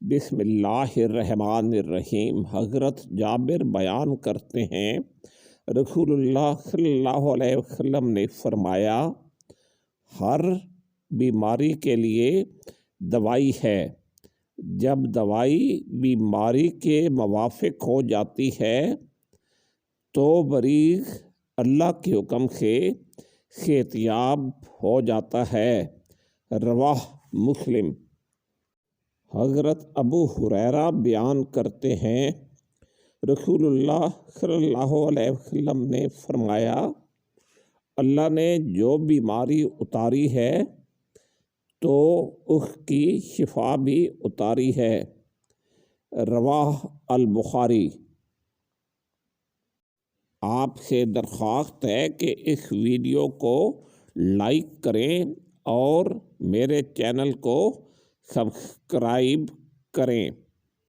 بسم اللہ الرحمن الرحیم۔ حضرت جابر بیان کرتے ہیں رسول اللہ صلی اللہ علیہ وسلم نے فرمایا، ہر بیماری کے لیے دوائی ہے۔ جب دوائی بیماری کے موافق ہو جاتی ہے تو مریض اللہ کے حکم سے صحت یاب ہو جاتا ہے۔ رواہ مسلم۔ حضرت ابو ہریرہ بیان کرتے ہیں رسول اللہ صلی اللہ علیہ وسلم نے فرمایا، اللہ نے جو بیماری اتاری ہے تو اس کی شفا بھی اتاری ہے۔ رواہ البخاری۔ آپ سے درخواست ہے کہ اس ویڈیو کو لائک کریں اور میرے چینل کو سبسکرائب کریں۔